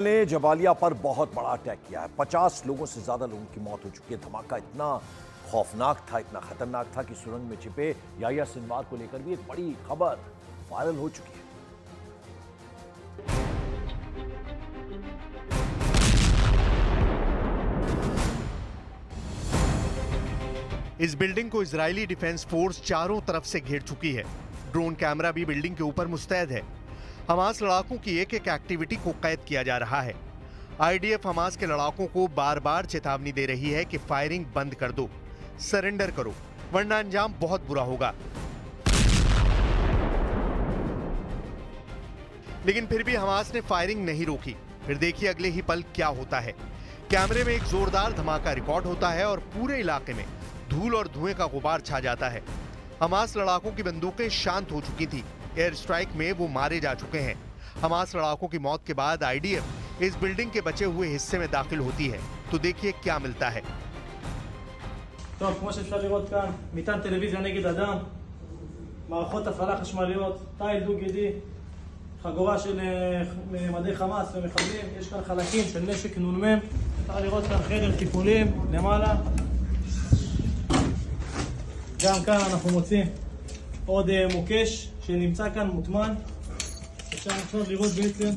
ने जबालिया पर बहुत बड़ा अटैक किया है। 50 लोगों से ज्यादा लोगों की मौत हो चुकी है। धमाका इतना खौफनाक था, इतना खतरनाक था कि सुरंग में छिपे याहिया सिनवार को लेकर भी एक बड़ी खबर वायरल हो चुकी है। इस बिल्डिंग को इजरायली डिफेंस फोर्स चारों तरफ से घेर चुकी है। ड्रोन कैमरा भी बिल्डिंग के ऊपर मुस्तैद है। हमास लड़ाकों की एक एक एक्टिविटी को कैद किया जा रहा है। आईडीएफ हमास के लड़ाकों को बार बार चेतावनी दे रही है कि फायरिंग बंद कर दो, सरेंडर करो, वरना अंजाम बहुत बुरा होगा। लेकिन फिर भी हमास ने फायरिंग नहीं रोकी। फिर देखिए अगले ही पल क्या होता है। कैमरे में एक जोरदार धमाका रिकॉर्ड होता है और पूरे इलाके में धूल और धुएं का गुबार छा जाता है। हमास लड़ाकों की बंदूकें शांत हो चुकी थी। एयर स्ट्राइक में वो मारे जा चुके हैं। हमास लड़ाकों की मौत के बाद आईडीएफ इस बिल्डिंग के बचे हुए हिस्से में दाखिल होती है। तो देखिए क्या मिलता है। טוב, כמו שאפשר לראות כאן, מטען טלוויזיה נגד אדם, מערכות הפעלה חשמליות, תיל דו-גידי, חגורה של מדי חמאס ומחבלים, יש כאן חלקים של נשק נ"מ, אפשר לראות כאן חדר טיפולים למעלה. גם כאן אנחנו מוצאים עוד מוקש שנמצא כאן מוטמן. אפשר עכשיו לראות בעצם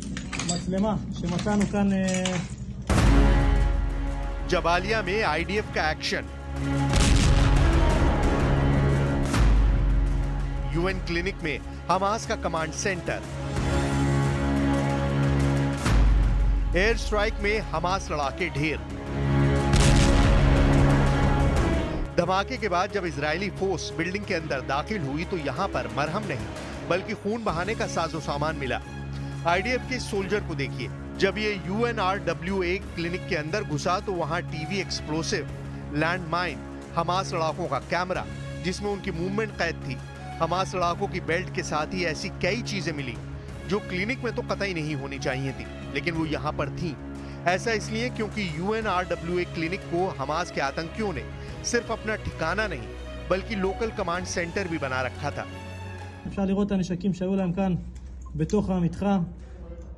מצלמה שמצאנו כאן. जबालिया में आईडीएफ का एक्शन। यूएन क्लिनिक में हमास का कमांड सेंटर। एयर स्ट्राइक में हमास लड़ाके ढेर। धमाके के बाद जब इजरायली फोर्स बिल्डिंग के अंदर दाखिल हुई तो यहां पर मरहम नहीं बल्कि खून बहाने का साजो सामान मिला। आईडीएफ के सोल्जर को देखिए। जब ये UNRWA क्लिनिक के अंदर घुसा तो वहां TV explosive, land mine, Hamas लड़ाकों का कैमरा जिसमें उनकी मूवमेंट कैद थी, हमास लड़ाकों की बेल्ट के साथ ही ऐसी कई चीजें मिली जो क्लिनिक में तो कतई नहीं होनी चाहिए थी, लेकिन वो यहाँ पर थी। ऐसा इसलिए क्योंकि UNRWA क्लिनिक को हमास के आतंकियों ने सिर्फ अपना ठिकाना नहीं बल्कि लोकल कमांड सेंटर भी बना रखा था। אפשר לראות את הנשקים שהיו להם כאן בתוך המתחם,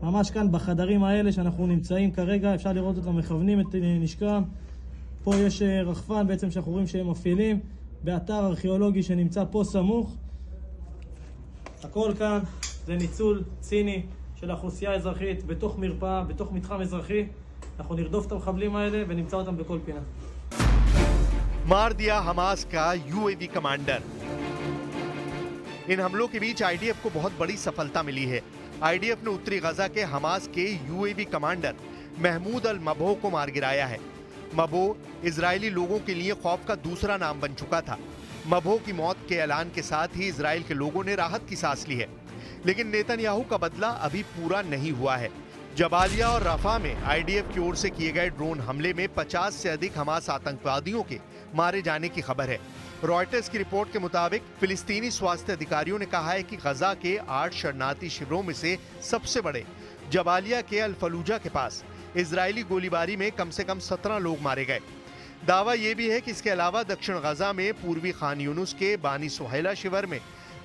ממש כאן בחדרים האלה שאנחנו נמצאים כרגע, אפשר לראות אותם מכוונים את נשקם. פה יש רחפן בעצם שאנחנו רואים שהם מפעילים באתר ארכיאולוגי שנמצא פה סמוך. הכל כאן זה ניצול ציני של האוכלוסייה האזרחית בתוך מרפאה, בתוך מתחם אזרחי. אנחנו נרדוף את המחבלים האלה ונמצא אותם בכל פינה. मार दिया हमास का यूएवी कमांडर। इन हमलों के बीच आईडीएफ को बहुत बड़ी सफलता मिली है। आईडीएफ ने उत्तरी गजा के हमास के यूएवी कमांडर महमूद अल मबो को मार गिराया है। मबो इजरायली लोगों के लिए खौफ का दूसरा नाम बन चुका था। मबो की मौत के ऐलान के साथ ही इजराइल के लोगों ने राहत की सांस ली है, लेकिन नेतन्याहू का बदला अभी पूरा नहीं हुआ है। जबालिया और रफा में आईडीएफ की ओर से किए गए ड्रोन हमले में 50 से अधिक हमास आतंकवादियों के मारे जाने की खबर है। रॉयटर्स की रिपोर्ट के मुताबिक फिलिस्तीनी स्वास्थ्य अधिकारियों ने कहा है कि गजा के 8 शरणार्थी शिविरों में से सबसे बड़े जबालिया के अल फलूजा के पास इजरायली गोलीबारी में कम से कम 17 लोग मारे गए। दावा यह भी है कि इसके अलावा दक्षिण गजा में पूर्वी खान यूनुस के बानी सुहैला शिविर में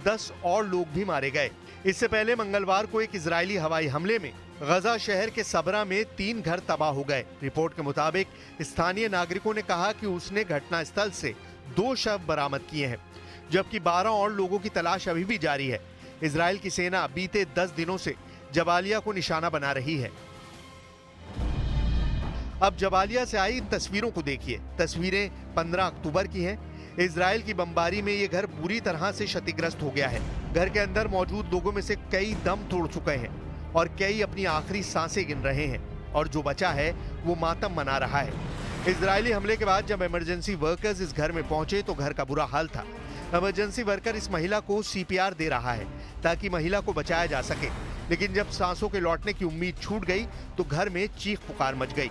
10 और लोग भी मारे गए। इससे पहले मंगलवार को एक इजरायली हवाई हमले में गजा शहर के सबरा में 3 घर तबाह हो गए। रिपोर्ट के मुताबिक स्थानीय नागरिकों ने कहा कि उसने घटनास्थल से 2 शव बरामद किए हैं, जबकि 12 और लोगों की तलाश अभी भी जारी है। इजराइल की सेना बीते 10 दिनों से जबालिया को निशाना बना रही है। अब जबालिया से आई इन तस्वीरों को देखिए। तस्वीरें 15 अक्टूबर की हैं। इजराइल की बमबारी में ये घर पूरी तरह से क्षतिग्रस्त हो गया है। घर के अंदर मौजूद लोगों में से कई दम तोड़ चुके हैं और कई अपनी आखिरी सांसें गिन रहे हैं, और जो बचा है वो मातम मना रहा है। इजरायली हमले के बाद जब इमरजेंसी वर्कर्स इस घर में पहुंचे तो घर का बुरा हाल था। इमरजेंसी वर्कर इस महिला को CPR दे रहा है ताकि महिला को बचाया जा सके, लेकिन जब सांसों के लौटने की उम्मीद छूट गई तो घर में चीख पुकार मच गई।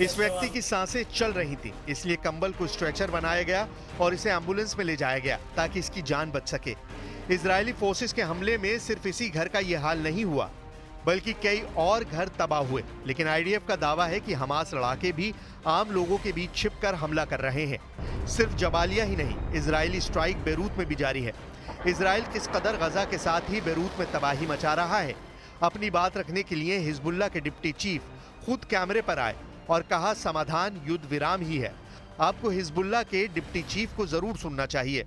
इस व्यक्ति की सांसें चल रही थी, इसलिए कंबल को स्ट्रेचर बनाया गया और इसे एम्बुलेंस में ले जाया गया ताकि इसकी जान बच सके। इजरायली फोर्सेस के हमले में सिर्फ इसी घर का ये हाल नहीं हुआ। बल्कि कई और घर तबाह हुए। लेकिन आईडीएफ का दावा है कि हमास लड़ाके भी आम लोगों के बीच छिपकर हमला कर रहे हैं। सिर्फ जबालिया ही नहीं, इजरायली स्ट्राइक बेरूत में भी जारी है। इजराइल किस कदर गजा के साथ ही बेरूत में तबाही मचा रहा है। अपनी बात रखने के लिए हिजबुल्लाह के डिप्टी चीफ खुद कैमरे पर आए और कहा समाधान युद्ध विराम ही है। आपको हिजबुल्लाह के डिप्टी चीफ को जरूर सुनना चाहिए।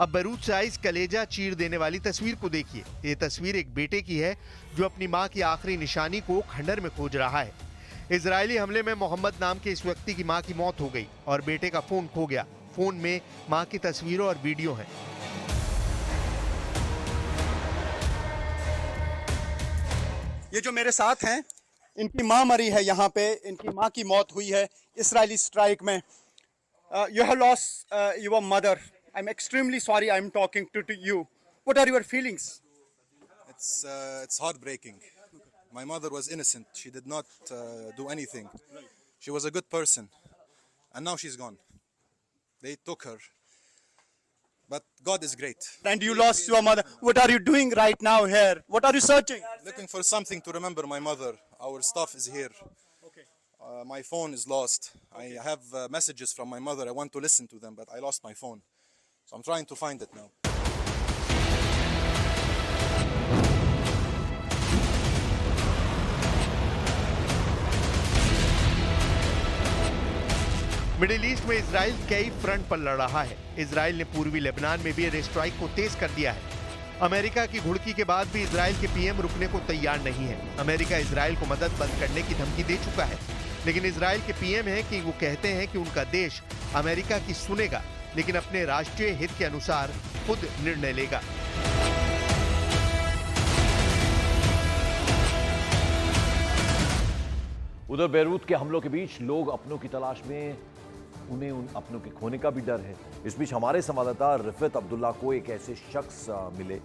अब बेरूत से आई इस कलेजा चीर देने वाली तस्वीर को देखिए। ये तस्वीर एक बेटे की है जो अपनी मां की आखिरी निशानी को खंडर में खोज रहा है। इजरायली हमले में मोहम्मद नाम के इस व्यक्ति की मां की मौत हो गई और बेटे का फोन खो गया। फोन में मां की तस्वीरों और वीडियो हैं। ये जो मेरे साथ हैं, इनकी मां मरी है यहाँ पे, इनकी मां की मौत हुई है इसराइली स्ट्राइक में। You have lost your mother. I'm extremely sorry I'm talking to you. What are your feelings? It's heartbreaking. My mother was innocent. She did not do anything. She was a good person. And now she's gone. They took her. But God is great. And you lost your mother. What are you doing right now here? What are you searching? Looking for something to remember my mother. Our stuff is here. Okay. My phone is lost. I have messages from my mother. I want to listen to them, but I lost my phone. So I'm trying to find it now. Middle east में Israel कई front पर लड़ रहा है। Israel ने पूर्वी Lebanon में भी एयर स्ट्राइक को तेज कर दिया है। अमेरिका की घुड़की के बाद भी इजराइल के पीएम रुकने को तैयार नहीं है। अमेरिका इजराइल को मदद बंद करने की धमकी दे चुका है, लेकिन इजराइल के पीएम है कि वो कहते हैं कि उनका देश अमेरिका की सुनेगा, लेकिन अपने राष्ट्रीय हित के अनुसार खुद निर्णय लेगा। उधर बेरूत के हमलों के बीच लोग अपनों की तलाश में, उन्हें उन अपनों के खोने का भी डर है। इस बीच हमारे संवाददाता रिफत अब्दुल्ला को एक ऐसे शख्स मिले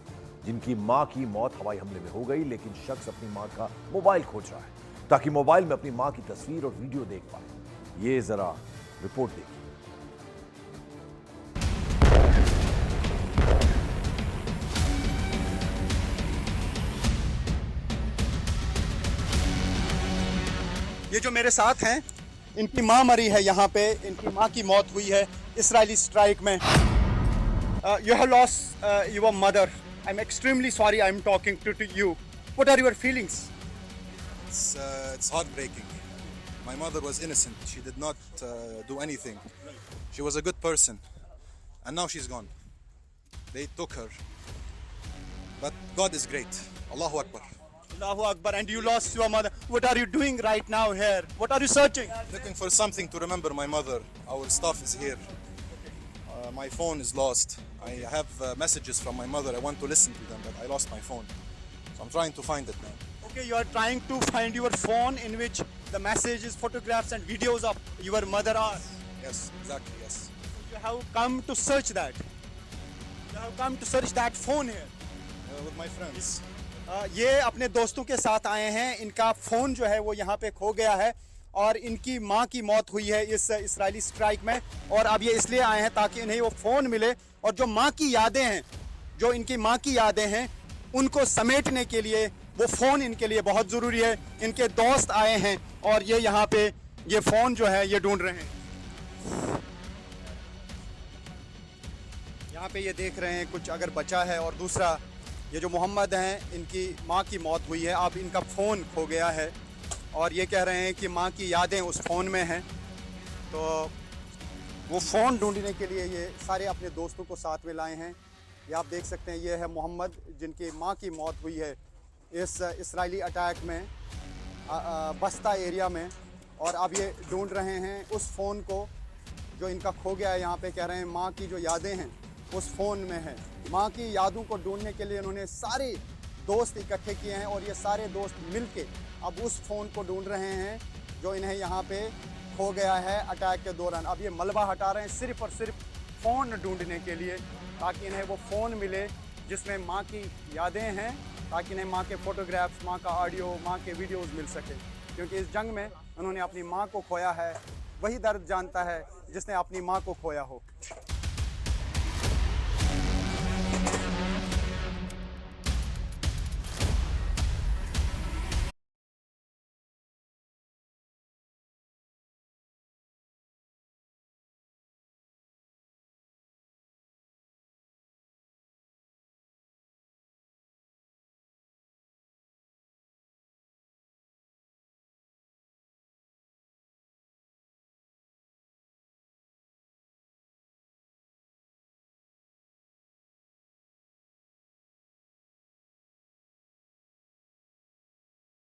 जिनकी मां की मौत हवाई हमले में हो गई, लेकिन शख्स अपनी मां का मोबाइल खोज रहा है ताकि मोबाइल में अपनी मां की तस्वीर और वीडियो देख पाए। ये जरा रिपोर्ट देखिए। ये जो मेरे साथ हैं, इनकी मां मरी है यहाँ पे, इनकी मां की मौत हुई है इसराइली स्ट्राइक में। You have lost your mother. I'm extremely sorry I'm talking to you. What are your feelings? It's heartbreaking. My mother was innocent. She did not do anything. She was a good person. And now she's gone. They took her. But God is great. Allahu Akbar. Allahu Akbar. And you lost your mother. What are you doing right now here? What are you searching? Looking for something to remember my mother. Our stuff is here. My phone is lost. I have messages from my mother. I want to listen to them, but I lost my phone. So I'm trying to find it now. Okay, you are trying to find your phone in which the messages, photographs and videos of your mother are. Yes, exactly, yes. You have come to search that. You have come to search that phone here. With my friends. ये अपने दोस्तों के साथ आए हैं। इनका phone जो है वो यहाँ पे खो गया है और इनकी माँ की मौत हुई है इस इसराइली स्ट्राइक में, और अब ये इसलिए आए हैं ताकि इन्हें वो फ़ोन मिले और जो माँ की यादें हैं, जो इनकी माँ की यादें हैं, उनको समेटने के लिए वो फ़ोन इनके लिए बहुत ज़रूरी है। इनके दोस्त आए हैं और ये यहाँ पे ये फ़ोन जो है ये ढूंढ रहे हैं। यहाँ पे ये देख रहे हैं कुछ अगर बचा है, और दूसरा ये जो मोहम्मद हैं, इनकी माँ की मौत हुई है, अब इनका फ़ोन खो गया है और ये कह रहे हैं कि माँ की यादें उस फ़ोन में हैं। तो वो फ़ोन ढूंढने के लिए ये सारे अपने दोस्तों को साथ में लाए हैं। ये आप देख सकते हैं, ये है मोहम्मद जिनकी माँ की मौत हुई है इस इसराइली अटैक में बस्ता एरिया में, और अब ये ढूंढ रहे हैं उस फ़ोन को जो इनका खो गया है। यहाँ पे कह रहे हैं माँ की जो यादें हैं उस फ़ोन में है। माँ की यादों को ढूंढने के लिए उन्होंने सारे दोस्त इकट्ठे किए हैं और ये सारे दोस्त मिलके अब उस फ़ोन को ढूंढ रहे हैं जो इन्हें यहाँ पे खो गया है अटैक के दौरान। अब ये मलबा हटा रहे हैं सिर्फ और सिर्फ फ़ोन ढूंढने के लिए, ताकि इन्हें वो फ़ोन मिले जिसमें माँ की यादें हैं, ताकि इन्हें माँ के फ़ोटोग्राफ्स, माँ का ऑडियो, माँ के वीडियोस मिल सके। क्योंकि इस जंग में उन्होंने अपनी माँ को खोया है। वही दर्द जानता है जिसने अपनी माँ को खोया हो।